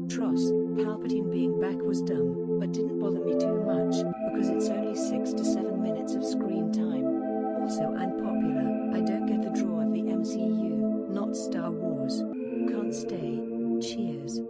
Tross, Palpatine being back was dumb, but didn't bother me too much, because it's only 6 to 7 minutes of screen time. Also unpopular, I don't get the draw of the MCU, not Star Wars. Can't stay. Cheers.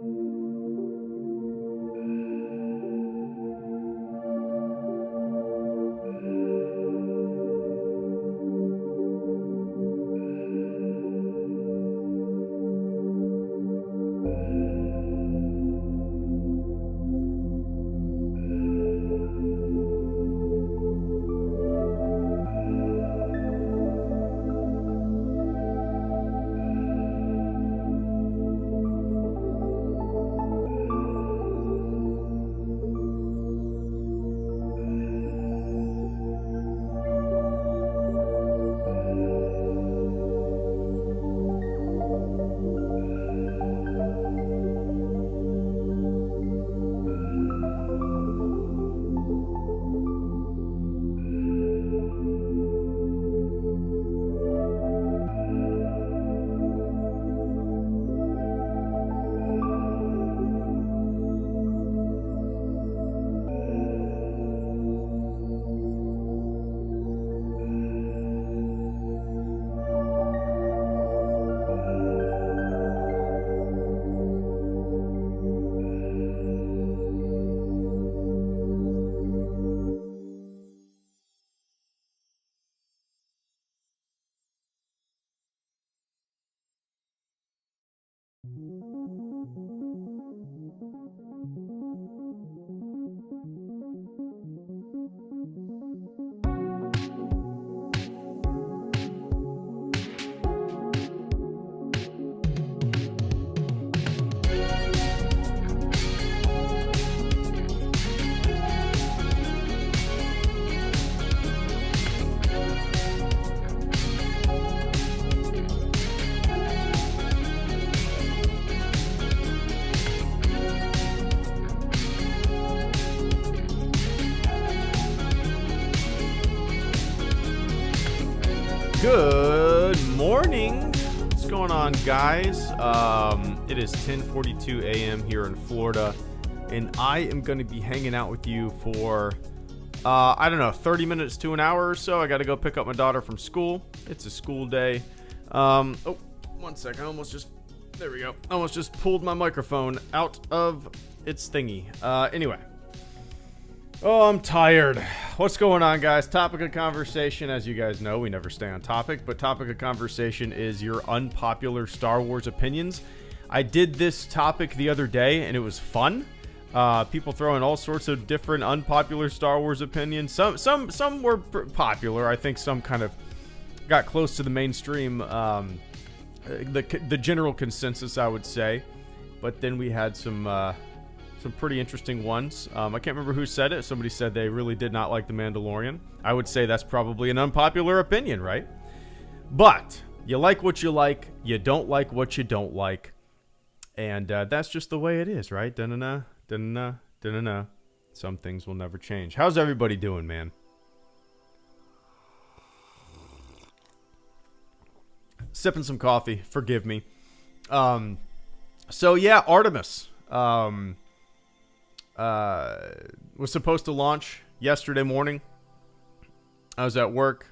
Good morning. What's going on, guys? It is 10:42 a.m. here in Florida, and I am going to be hanging out with you for, I don't know, 30 minutes to an hour or so. I got to go pick up my daughter from school. It's a school day. Oh, one sec. There we go. I almost just pulled my microphone out of its thingy. Anyway. Oh, I'm tired. What's going on, guys? Topic of conversation, as you guys know, we never stay on topic, but topic of conversation is your unpopular Star Wars opinions. I did this topic the other day, and it was fun. People throwing all sorts of different unpopular Star Wars opinions. Some were popular. I think some kind of got close to the mainstream, the general consensus, I would say. But then we had some Some pretty interesting ones. I can't remember who said it. Somebody said they really did not like The Mandalorian. I would say that's probably an unpopular opinion, right? But you like what you like. You don't like what you don't like. And that's just the way it is, right? Da-na-na, da-na-na, da-na-na. Some things will never change. How's everybody doing, man? Sipping some coffee. Forgive me. So, yeah, Artemis. Was supposed to launch yesterday morning. I was at work.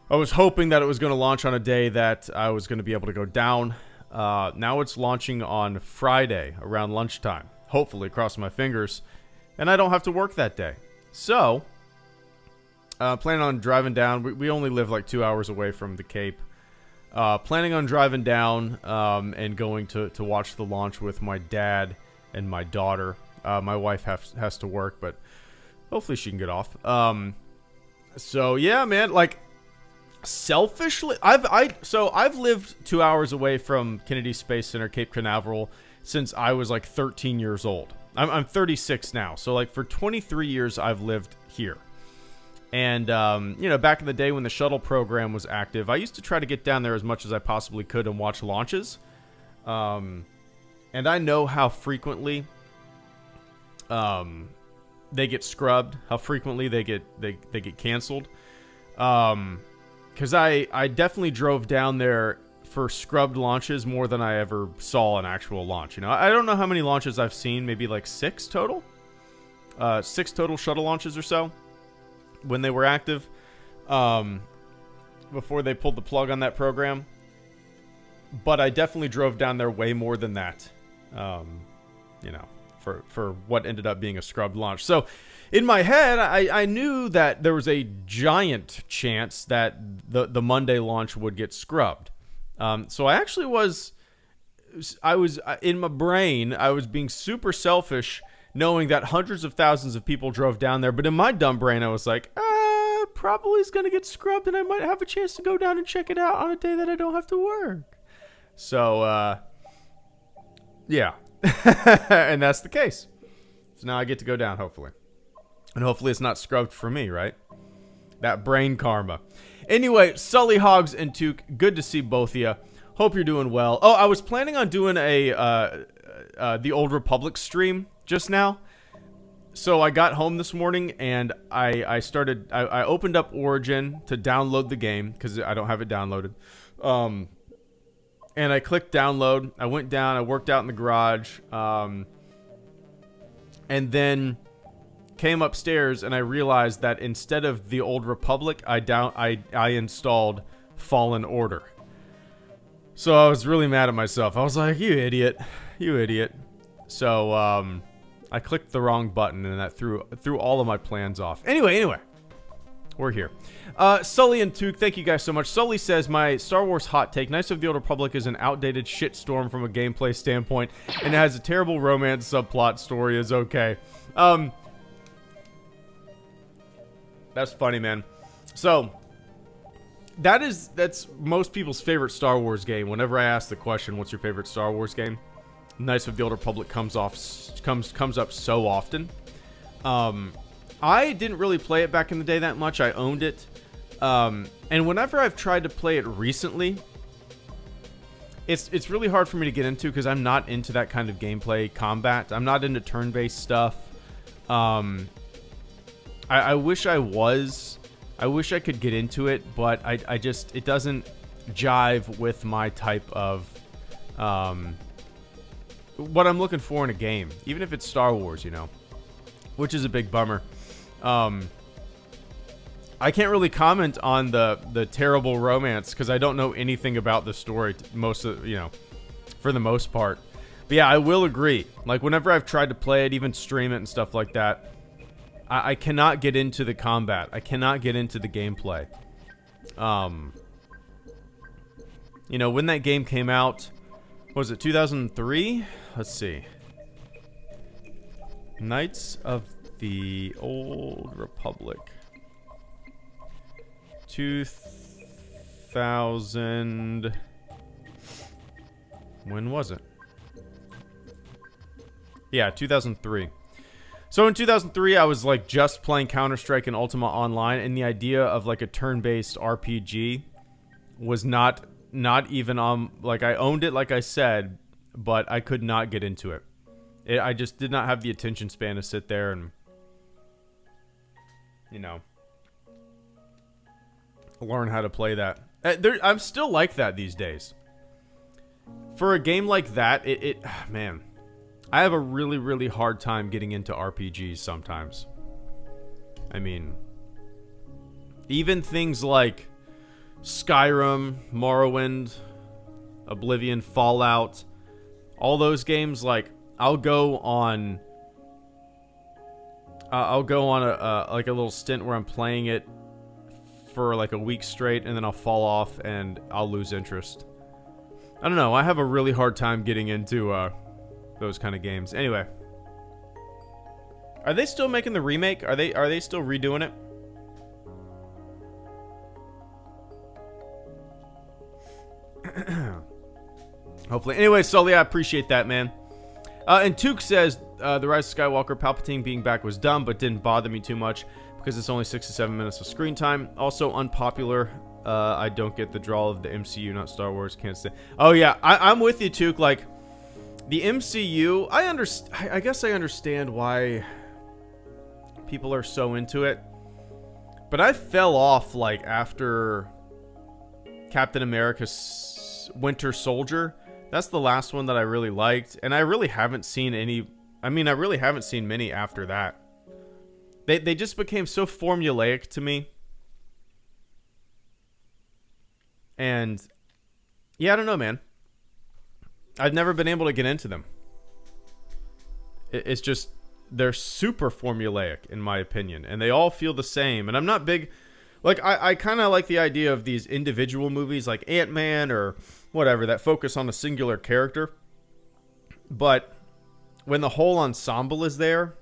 I was hoping that it was going to launch on a day that I was going to be able to go down. Now it's launching on Friday around lunchtime. Hopefully, cross my fingers. And I don't have to work that day. So, planning on driving down. We only live like 2 hours away from the Cape. Planning on driving down and going to watch the launch with my dad and my daughter. My wife has to work, but hopefully she can get off. So yeah, man, like selfishly, I've lived 2 hours away from Kennedy Space Center, Cape Canaveral, since I was like 13 years old. I'm 36 now, so like for 23 years I've lived here. And you know, back in the day when the shuttle program was active, I used to try to get down there as much as I possibly could and watch launches. And I know how frequently they get scrubbed, how frequently they get canceled. Because I definitely drove down there for scrubbed launches more than I ever saw an actual launch. You know, I don't know how many launches I've seen, maybe like 6 total. 6 total shuttle launches or so when they were active, before they pulled the plug on that program. But I definitely drove down there way more than that, you know, for what ended up being a scrubbed launch. So in my head, I knew that there was a giant chance that the Monday launch would get scrubbed. So I actually was in my brain, I was being super selfish, knowing that hundreds of thousands of people drove down there. But in my dumb brain, I was like, probably is going to get scrubbed, and I might have a chance to go down and check it out on a day that I don't have to work. So, yeah. And that's the case. So now I get to go down, hopefully. And hopefully it's not scrubbed for me, right? That brain karma. Anyway, Sully, Hogs, and Took, good to see both of you. Hope you're doing well. Oh, I was planning on doing the Old Republic stream just now. So I got home this morning and I opened up Origin to download the game because I don't have it downloaded. And I clicked download. I went down. I worked out in the garage. And then came upstairs and I realized that instead of the Old Republic, I installed Fallen Order. So I was really mad at myself. I was like, you idiot. You idiot. So I clicked the wrong button and that threw all of my plans off. Anyway. We're here. Sully and Took, thank you guys so much. Sully says, my Star Wars hot take, Knights of the Old Republic is an outdated shitstorm from a gameplay standpoint, and it has a terrible romance subplot. Story is okay. That's funny, man. So, that's most people's favorite Star Wars game. Whenever I ask the question, what's your favorite Star Wars game? Knights of the Old Republic comes up so often. I didn't really play it back in the day that much. I owned it. And whenever I've tried to play it recently, it's really hard for me to get into because I'm not into that kind of gameplay combat. I'm not into turn-based stuff. I wish I was. I wish I could get into it, but I just, it doesn't jive with my type of what I'm looking for in a game, even if it's Star Wars, you know, which is a big bummer. I can't really comment on the terrible romance because I don't know anything about the story for the most part. But yeah, I will agree. Like whenever I've tried to play it, even stream it and stuff like that, I cannot get into the combat. I cannot get into the gameplay. You know, when that game came out, what was it 2003? Let's see. Knights of the Old Republic. 2000. When was it? Yeah, 2003. So in 2003, I was like just playing Counter-Strike and Ultima Online, and the idea of like a turn-based RPG was not even on. Like, I owned it, like I said, but I could not get into it. I just did not have the attention span to sit there and, you know, learn how to play that. I'm still like that these days. For a game like that, man, I have a really, really hard time getting into RPGs sometimes. I mean, even things like Skyrim, Morrowind, Oblivion, Fallout, all those games, like, I'll go on a like a little stint where I'm playing it for like a week straight, and then I'll fall off and I'll lose interest. I don't know. I have a really hard time getting into those kind of games. Anyway, are they still making the remake? Are they still redoing it? Hopefully. Anyway, Sully, I appreciate that, man. And Took says, The Rise of Skywalker, Palpatine being back was dumb, but didn't bother me too much because it's only 6 to 7 minutes of screen time. Also, unpopular. I don't get the draw of the MCU, not Star Wars. Can't say. Oh, yeah. I'm with you, Took. Like, the MCU, I guess I understand why people are so into it. But I fell off, like, after Captain America's Winter Soldier. That's the last one that I really liked. And I really haven't seen any... I mean, I really haven't seen many after that. They just became so formulaic to me. And... yeah, I don't know, man. I've never been able to get into them. It's just... they're super formulaic, in my opinion. And they all feel the same. And I'm not big... like, I kind of like the idea of these individual movies like Ant-Man or whatever that focus on a singular character. But when the whole ensemble is there,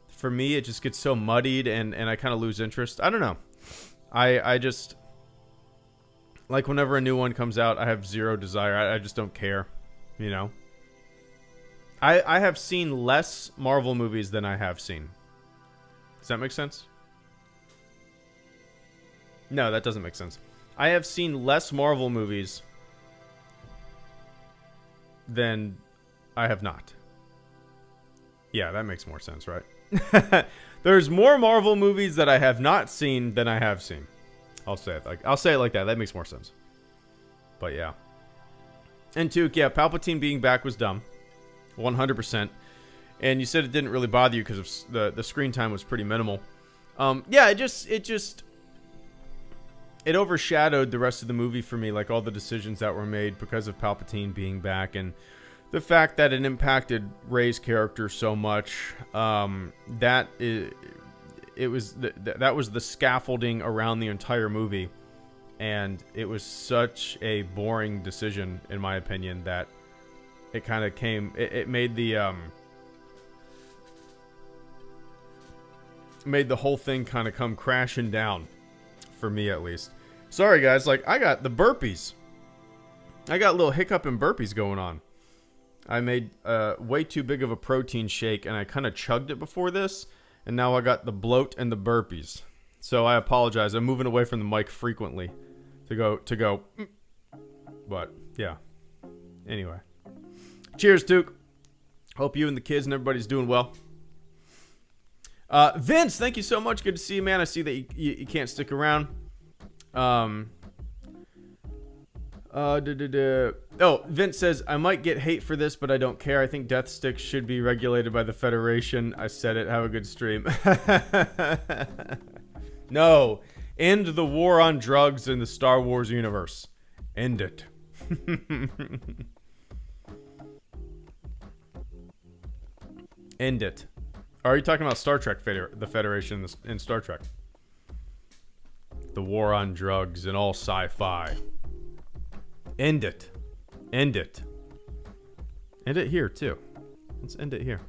for me, it just gets so muddied and I kind of lose interest. I don't know. I just... like, whenever a new one comes out, I have zero desire. I just don't care, you know? I have seen less Marvel movies than I have seen. Does that make sense? No, that doesn't make sense. I have seen less Marvel movies than I have not. Yeah, that makes more sense, right? There's more Marvel movies that I have not seen than I have seen. I'll say it like that. That makes more sense. But yeah. And two, yeah, Palpatine being back was dumb. 100%. And you said it didn't really bother you because of the screen time was pretty minimal. Yeah, it overshadowed the rest of the movie for me, like all the decisions that were made because of Palpatine being back and the fact that it impacted Rey's character so much. That was the scaffolding around the entire movie, and it was such a boring decision, in my opinion, that it kind of it made the made the whole thing kind of come crashing down. For me, at least. Sorry, guys. Like, I got the burpees. I got a little hiccup and burpees going on. I made way too big of a protein shake, and I kind of chugged it before this, and now I got the bloat and the burpees. So I apologize. I'm moving away from the mic frequently to go. But yeah. Anyway, cheers, Duke. Hope you and the kids and everybody's doing well. Vince, thank you so much. Good to see you, man. I see that you can't stick around. Oh, Vince says, I might get hate for this, but I don't care. I think death sticks should be regulated by the Federation. I said it. Have a good stream. No. End the war on drugs in the Star Wars universe. End it. End it. Are you talking about Star Trek, the Federation in Star Trek? The war on drugs and all sci-fi. End it. End it. End it here, too. Let's end it here.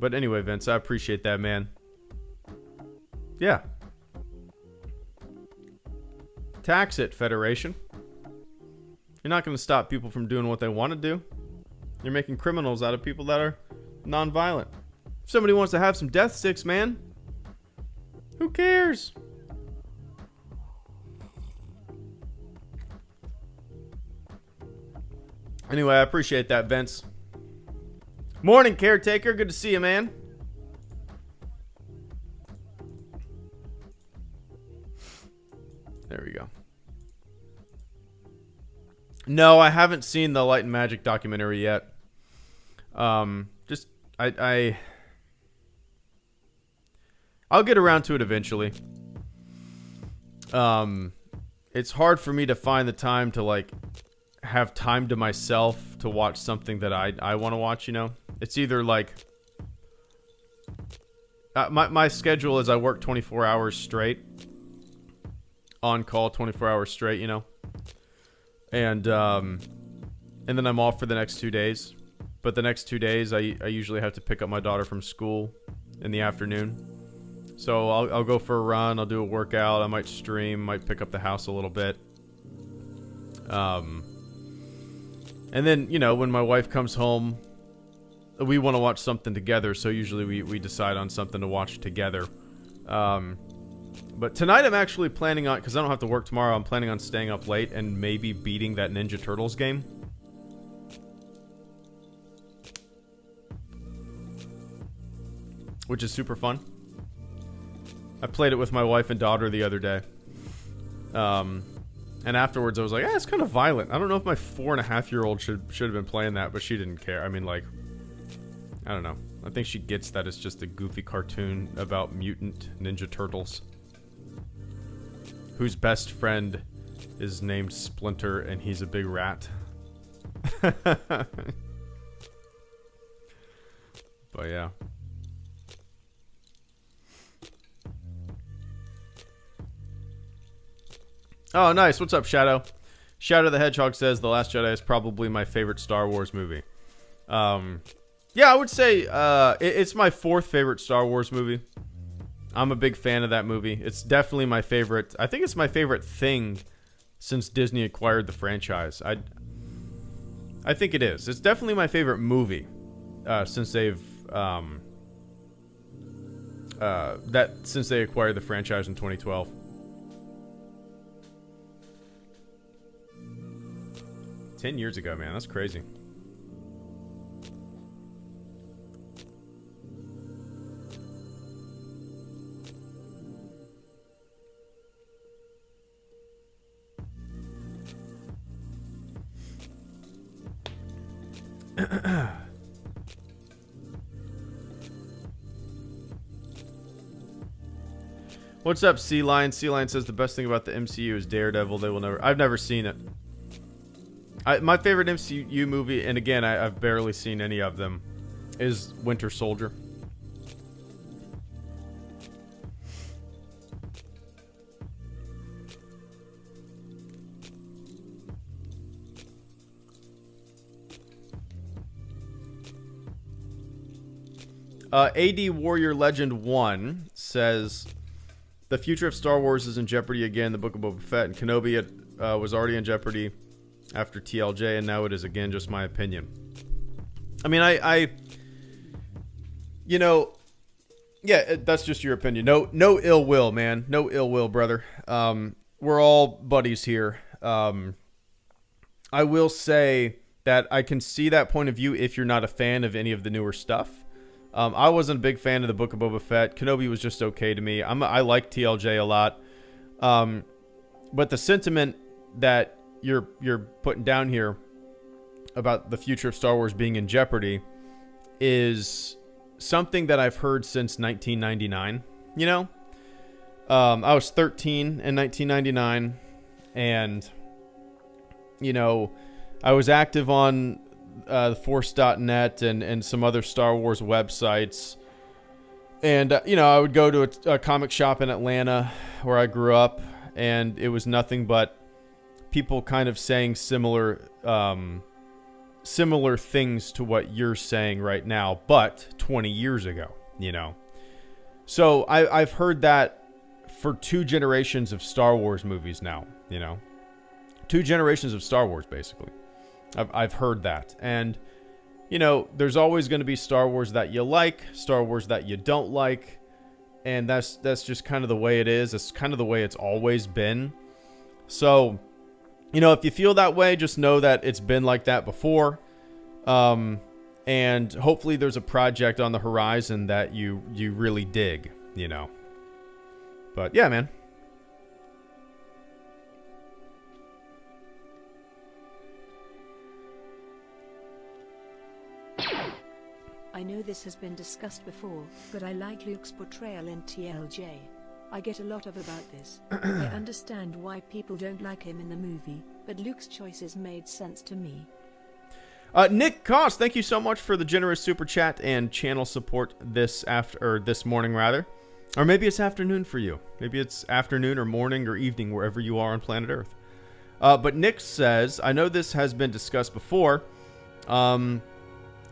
But anyway, Vince, I appreciate that, man. Yeah. Tax it, Federation. You're not going to stop people from doing what they want to do. You're making criminals out of people that are non-violent. If somebody wants to have some death sticks, man, who cares? Anyway, I appreciate that, Vince. Morning, caretaker. Good to see you, man. There we go. No, I haven't seen the Light and Magic documentary yet. I'll get around to it eventually. It's hard for me to find the time to like have time to myself to watch something that I want to watch, you know? It's either like my schedule is I work 24 hours straight. On call 24 hours straight, you know? And then I'm off for the next 2 days. But the next 2 days I usually have to pick up my daughter from school in the afternoon. So I'll go for a run, I'll do a workout, I might stream, might pick up the house a little bit. And then, you know, when my wife comes home, we want to watch something together, so usually we decide on something to watch together. But tonight I'm actually planning on, because I don't have to work tomorrow, I'm planning on staying up late and maybe beating that Ninja Turtles game. Which is super fun. I played it with my wife and daughter the other day. And afterwards I was like, it's kind of violent. I don't know if my 4.5-year-old should have been playing that, but she didn't care. I mean, like, I don't know. I think she gets that it's just a goofy cartoon about mutant Ninja Turtles. Whose best friend is named Splinter and he's a big rat. But yeah. Oh, nice. What's up, Shadow? Shadow the Hedgehog says The Last Jedi is probably my favorite Star Wars movie. Yeah, I would say it's my 4th favorite Star Wars movie. I'm a big fan of that movie. It's definitely my favorite. I think it's my favorite thing since Disney acquired the franchise. I think it is. It's definitely my favorite movie since they've since they acquired the franchise in 2012. $10 years ago, man. That's crazy. What's up, Sea Lion? Sea Lion says the best thing about the MCU is Daredevil. They will never. I've never seen it. My favorite MCU movie, and again, I've barely seen any of them, is Winter Soldier. AD Warrior Legend 1 says the future of Star Wars is in jeopardy again. The Book of Boba Fett and Kenobi was already in jeopardy after TLJ, and now it is again. Just my opinion. I mean, I you know, yeah, that's just your opinion. No ill will, man. No ill will, brother. We're all buddies here. I will say that I can see that point of view if you're not a fan of any of the newer stuff. I wasn't a big fan of the Book of Boba Fett. Kenobi was just okay to me. I like TLJ a lot. But the sentiment that you're putting down here about the future of Star Wars being in jeopardy is something that I've heard since 1999. You know, I was 13 in 1999, and you know, I was active on theforce.net and some other Star Wars websites, and you know, I would go to a comic shop in Atlanta where I grew up, and it was nothing but people kind of saying similar things to what you're saying right now, but 20 years ago, you know. So I've heard that for 2 generations of Star Wars movies now, you know. 2 generations of Star Wars, basically. I've heard that. And you know, there's always going to be Star Wars that you like, Star Wars that you don't like, and that's just kind of the way it is. It's kind of the way it's always been. So, you know, if you feel that way, just know that it's been like that before. And hopefully there's a project on the horizon that you really dig, you know. But yeah, man. I know this has been discussed before, but I like Luke's portrayal in TLJ. I get a lot of about this. I understand why people don't like him in the movie, but Luke's choices made sense to me. Nick Koss, thank you so much for the generous super chat and channel support this morning rather. Or maybe it's afternoon for you. Maybe it's afternoon or morning or evening wherever you are on planet Earth. But Nick says, I know this has been discussed before,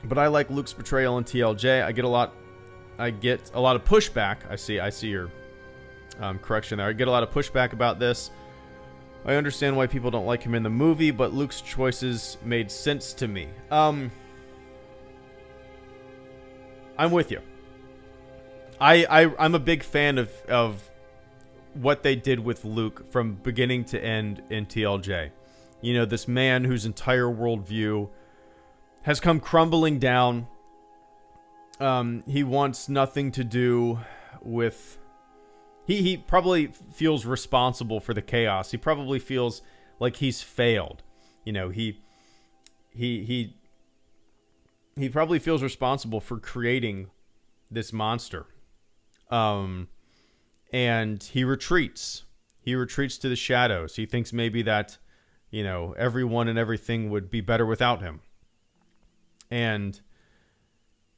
but I like Luke's portrayal in TLJ. I get a lot of pushback. I see your correction there. I get a lot of pushback about this. I understand why people don't like him in the movie, but Luke's choices made sense to me. I'm with you. I'm a big fan of what they did with Luke from beginning to end in TLJ. You know, this man whose entire worldview has come crumbling down. He wants nothing to do with... He probably feels responsible for the chaos. He probably feels like he's failed. You know, he probably feels responsible for creating this monster. And he retreats. He retreats to the shadows. He thinks maybe that, you know, everyone and everything would be better without him. And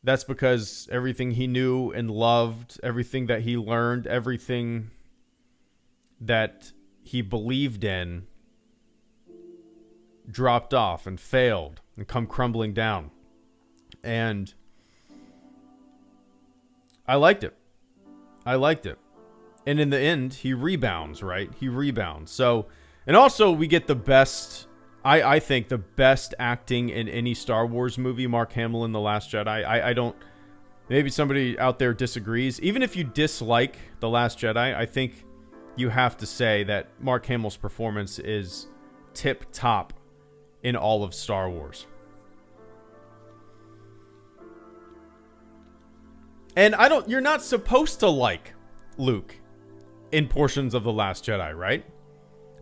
that's because everything he knew and loved, everything that he learned, everything that he believed in dropped off and failed and come crumbling down. And I liked it. And in the end, he rebounds, right? He rebounds. So, and also we get the best... I think the best acting in any Star Wars movie, Mark Hamill in The Last Jedi. I don't... Maybe somebody out there disagrees. Even if you dislike The Last Jedi, I think you have to say that Mark Hamill's performance is tip-top in all of Star Wars. And you're not supposed to like Luke in portions of The Last Jedi, right?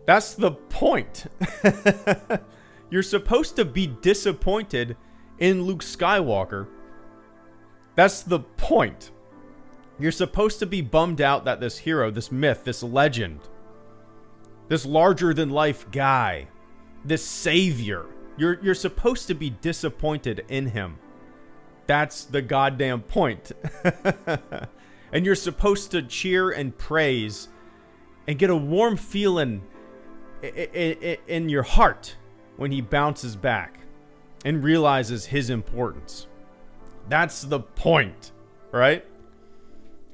That's the point. You're supposed to be disappointed in Luke Skywalker. That's the point. You're supposed to be bummed out that this hero, this myth, this legend, this larger-than-life guy, this savior, you're supposed to be disappointed in him. That's the goddamn point. And you're supposed to cheer and praise and get a warm feeling in your heart when he bounces back and realizes his importance. That's the point, right?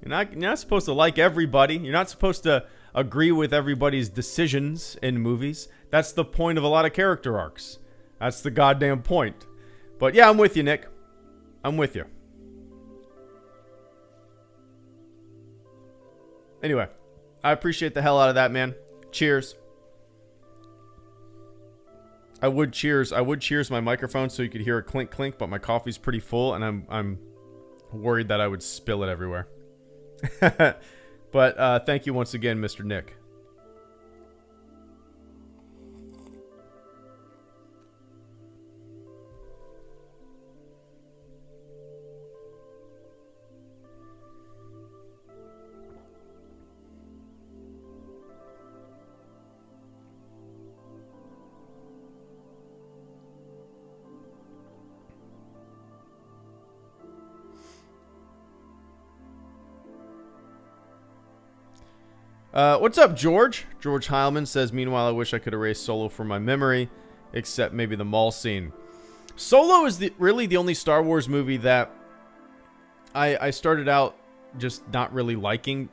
You're not supposed to like everybody. You're not supposed to agree with everybody's decisions in movies. That's the point of a lot of character arcs. That's the goddamn point. But yeah, I'm with you, Nick. I'm with you. Anyway, I appreciate the hell out of that, man. Cheers. I would cheers my microphone so you could hear a clink clink, but my coffee's pretty full and I'm worried that I would spill it everywhere. But thank you once again, Mr. Nick. What's up, George? George Heilman says, meanwhile, I wish I could erase Solo from my memory, except maybe the mall scene. Solo is really the only Star Wars movie that I started out just not really liking.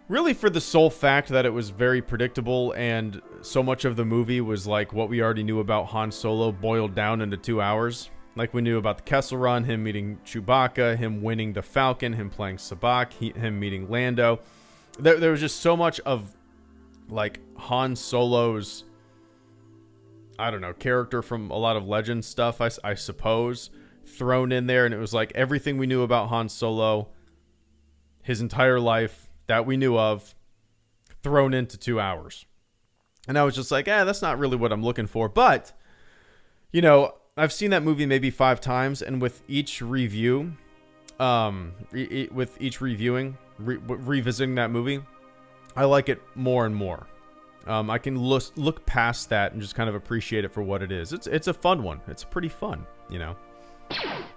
Really for the sole fact that it was very predictable and so much of the movie was like what we already knew about Han Solo boiled down into 2 hours. Like we knew about the Kessel Run, him meeting Chewbacca, him winning the Falcon, him playing Sabak, him meeting Lando. There was just so much of like Han Solo's, I don't know, character from a lot of Legends stuff, I suppose, thrown in there. And it was like everything we knew about Han Solo, his entire life that we knew of, thrown into 2 hours. And I was just like, that's not really what I'm looking for. But, you know, I've seen that movie maybe 5 times, and with each review, revisiting that movie, I like it more and more. I can look past that and just kind of appreciate it for what it is. It's a fun one. It's pretty fun, you know.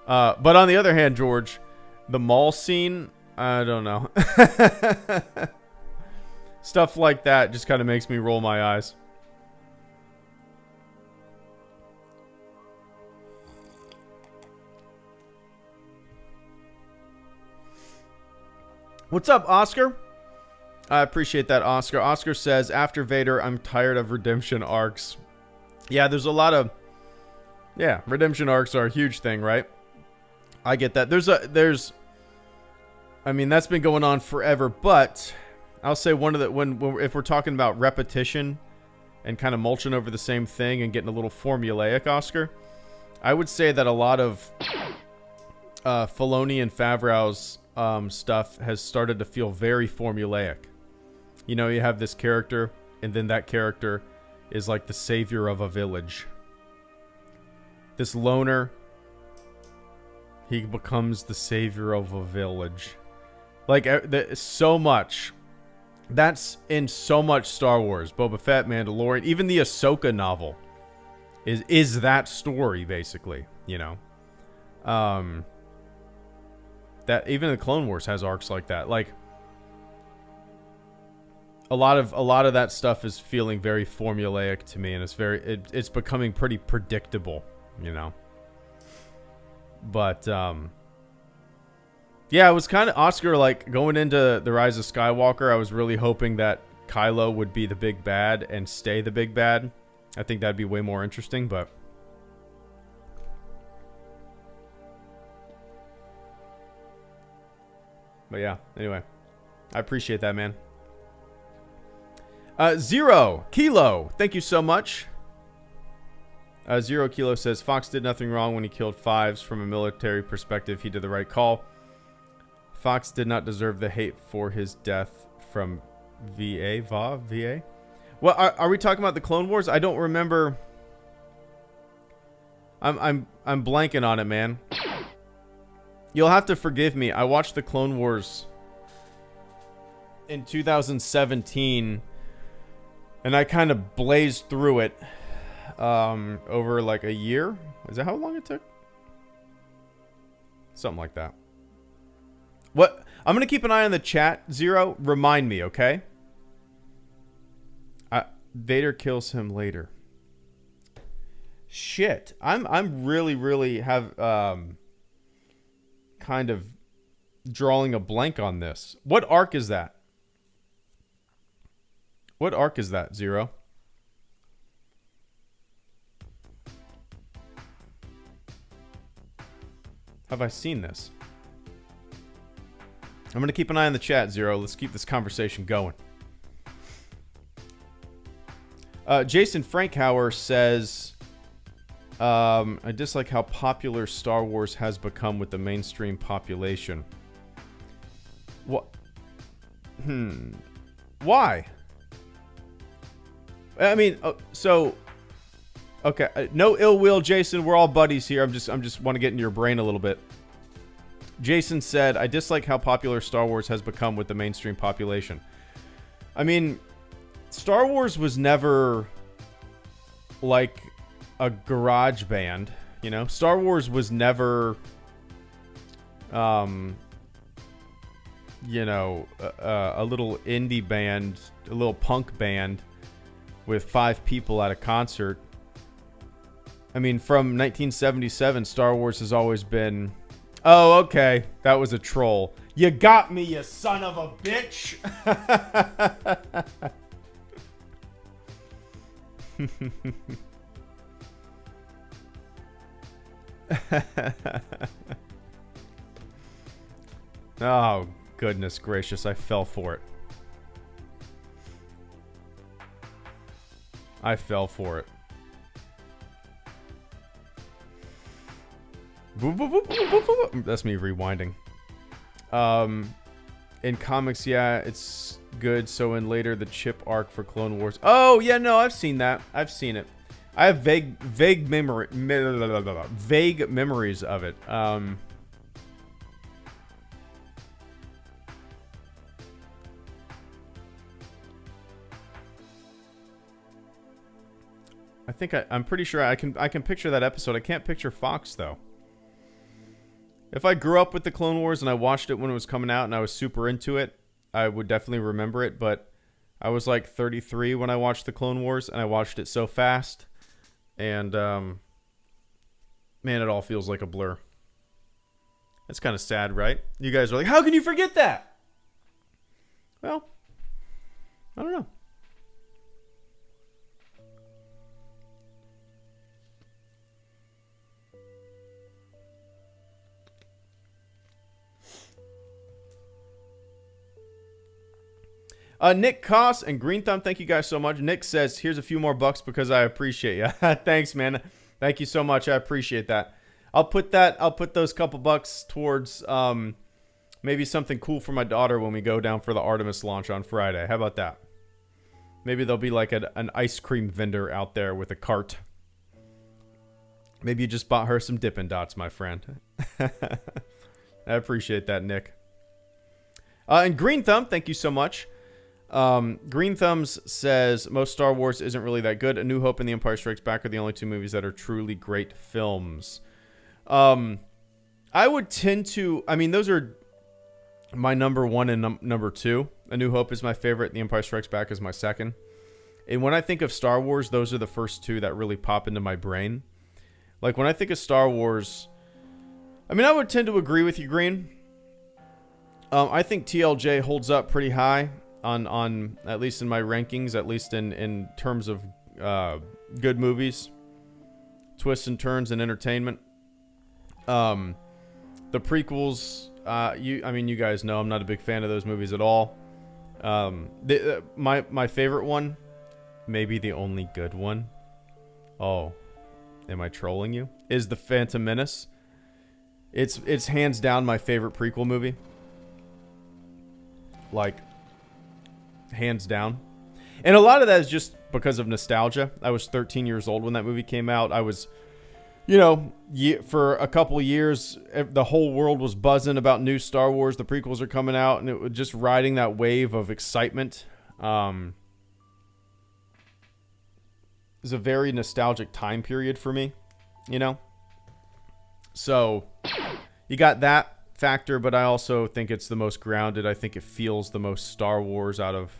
But on the other hand, George, the mall scene, I don't know. Stuff like that just kind of makes me roll my eyes. What's up, Oscar? I appreciate that, Oscar. Oscar says, after Vader, I'm tired of redemption arcs. Yeah, there's a lot of... Yeah, redemption arcs are a huge thing, right? I get that. There's... I mean, that's been going on forever, but... I'll say one of the... if we're talking about repetition and kind of mulching over the same thing and getting a little formulaic, Oscar, I would say that a lot of Filoni and Favreau's stuff has started to feel very formulaic. You know, you have this character, and then that character is like the savior of a village. This loner, he becomes the savior of a village. Like, so much. That's in so much Star Wars. Boba Fett, Mandalorian, even the Ahsoka novel is that story, basically, you know. That even the Clone Wars has arcs like that. Like, a lot of that stuff is feeling very formulaic to me, and it's becoming pretty predictable, you know. But yeah, it was kind of Oscar, like, going into The Rise of Skywalker, I was really hoping that Kylo would be the big bad and stay the big bad. I think that'd be way more interesting, but yeah, anyway, I appreciate that, man. Zero Kilo, thank you so much. Zero Kilo says, Fox did nothing wrong when he killed Fives. From a military perspective, he did the right call. Fox did not deserve the hate for his death from VA. Well, are we talking about the Clone Wars? I don't remember. I'm blanking on it, man. You'll have to forgive me. I watched the Clone Wars in 2017, and I kind of blazed through it over like a year. Is that how long it took? Something like that. What? I'm going to keep an eye on the chat, Zero. Remind me, okay? Vader kills him later. Shit. I'm really have kind of drawing a blank on this. What arc is that? What arc is that, Zero? Have I seen this? I'm going to keep an eye on the chat, Zero. Let's keep this conversation going. Jason Frankhauer says, I dislike how popular Star Wars has become with the mainstream population. What? Why? I mean, so... Okay, no ill will, Jason. We're all buddies here. I'm just want to get into your brain a little bit. Jason said, I dislike how popular Star Wars has become with the mainstream population. I mean, Star Wars was never like a garage band, you know? Star Wars was never, you know, a little indie band, a little punk band with 5 people at a concert. I mean, from 1977, Star Wars has always been... Oh, okay. That was a troll. You got me, you son of a bitch! Oh, goodness gracious. I fell for it. I fell for it. That's me rewinding. In comics, yeah, it's good. So in later, the Chip arc for Clone Wars. Oh, yeah, no, I've seen that. I've seen it. I have vague memories of it. I think I'm pretty sure I can picture that episode. I can't picture Fox though. If I grew up with the Clone Wars and I watched it when it was coming out and I was super into it, I would definitely remember it. But I was like 33 when I watched the Clone Wars, and I watched it so fast, and man, it all feels like a blur. It's kind of sad, right? You guys are like, how can you forget that? Well, I don't know. Nick Koss and Green Thumb, thank you guys so much. Nick says, here's a few more bucks because I appreciate you. Thanks, man. Thank you so much. I appreciate that. I'll put those couple bucks towards maybe something cool for my daughter when we go down for the Artemis launch on Friday. How about that? Maybe there'll be like an ice cream vendor out there with a cart. Maybe you just bought her some Dippin' Dots, my friend. I appreciate that, Nick. And Green Thumb, thank you so much. Green Thumbs says most Star Wars isn't really that good. A New Hope and The Empire Strikes Back are the only two movies that are truly great films. I would tend to, I mean, those are my number one and number two. A New Hope is my favorite. The Empire Strikes Back is my second. And when I think of Star Wars, those are the first two that really pop into my brain. Like when I think of Star Wars, I mean, I would tend to agree with you, Green. I think TLJ holds up pretty high on at least in my rankings, at least in terms of good movies, twists and turns and entertainment. The prequels, I mean, you guys know I'm not a big fan of those movies at all. My favorite one, maybe the only good one. Oh, am I trolling you? Is The Phantom Menace. It's hands down my favorite prequel movie. Like, hands down. And a lot of that is just because of nostalgia. I was 13 years old when that movie came out. I was, you know, for a couple of years, the whole world was buzzing about new Star Wars. The prequels are coming out, and it was just riding that wave of excitement. It was a very nostalgic time period for me, you know? So, you got that factor, but I also think it's the most grounded. I think it feels the most Star Wars out of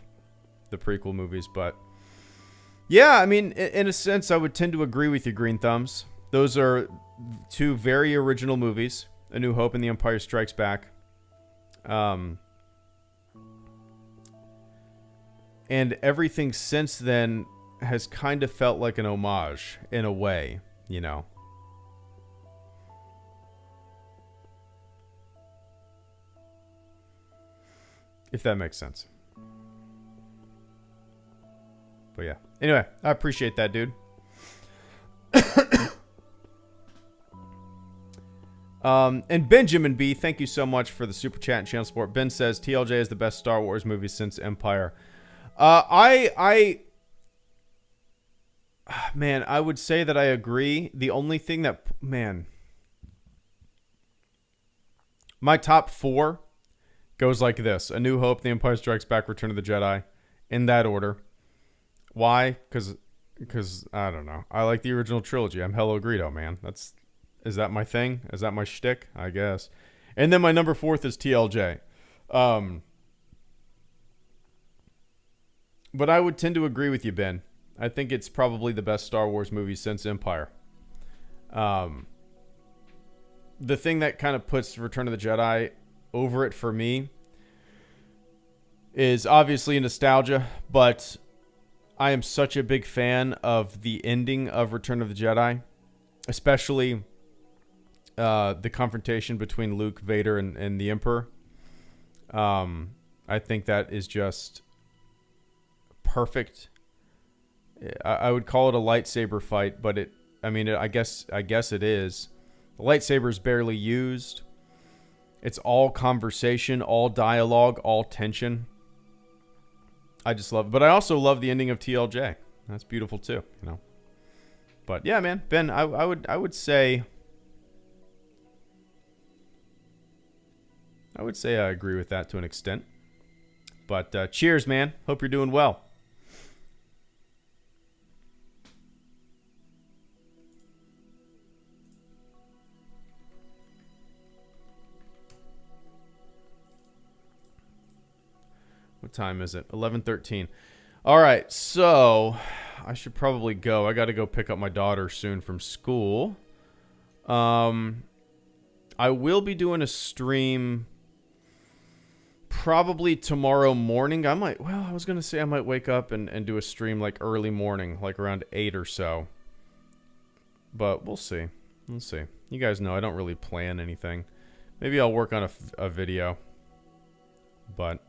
the prequel movies. But yeah, I mean, in a sense, I would tend to agree with you, Green Thumbs. Those are two very original movies, A New Hope and The Empire Strikes Back. And everything since then has kind of felt like an homage in a way, you know. If that makes sense. But yeah. Anyway, I appreciate that, dude. And Benjamin B, thank you so much for the super chat and channel support. Ben says TLJ is the best Star Wars movie since Empire. Man, I would say that I agree. The only thing that, man, my top four goes like this: A New Hope, The Empire Strikes Back, Return of the Jedi, in that order. Why? Because I don't know. I like the original trilogy. I'm HelloGreedo, man. Is that my thing? Is that my shtick? I guess. And then my number fourth is TLJ. But I would tend to agree with you, Ben. I think it's probably the best Star Wars movie since Empire. The thing that kind of puts Return of the Jedi over it for me is obviously nostalgia, but I am such a big fan of the ending of Return of the Jedi, especially the confrontation between Luke, Vader, and the Emperor. I think that is just perfect. I would call it a lightsaber fight, but I guess it is. The lightsaber is barely used. It's all conversation, all dialogue, all tension. I just love it. But I also love the ending of TLJ. That's beautiful too, you know. But yeah, man, Ben, I would say I agree with that to an extent. But cheers, man. Hope you're doing well. What time is it? 11:13. All right, so I should probably go. I got to go pick up my daughter soon from school. I will be doing a stream probably tomorrow morning. I was going to say I might wake up and do a stream like early morning, like around 8 or so. But we'll see. We'll see. You guys know I don't really plan anything. Maybe I'll work on a video. But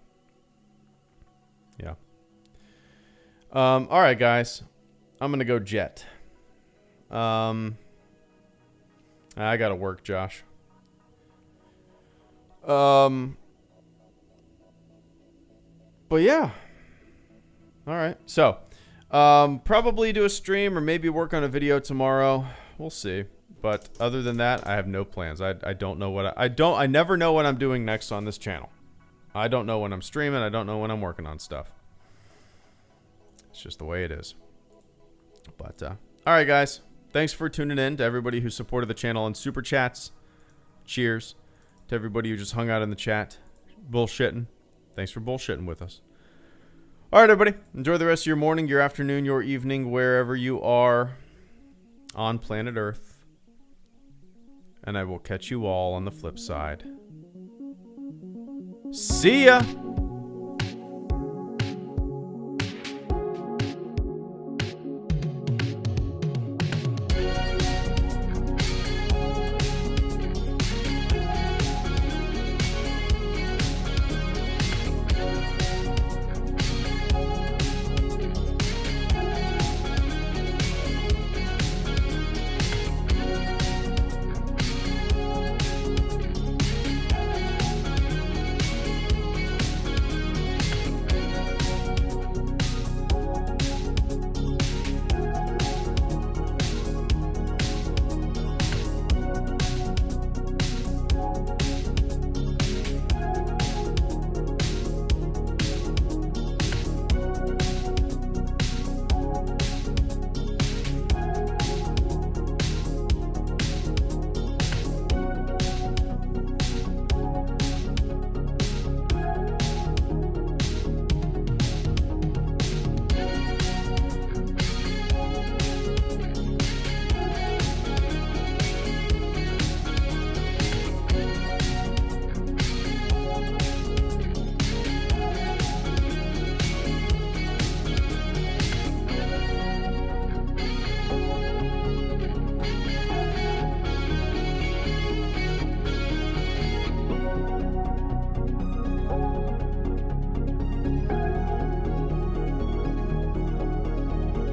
yeah. All right, guys. I'm going to go jet. I got to work, Josh. But yeah. All right. So, probably do a stream or maybe work on a video tomorrow. We'll see. But other than that, I have no plans. I don't know what I never know what I'm doing next on this channel. I don't know when I'm streaming. I don't know when I'm working on stuff. It's just the way it is. But, all right, guys. Thanks for tuning in to everybody who supported the channel on Super Chats. Cheers to everybody who just hung out in the chat. Bullshitting. Thanks for bullshitting with us. All right, everybody. Enjoy the rest of your morning, your afternoon, your evening, wherever you are on planet Earth. And I will catch you all on the flip side. See ya!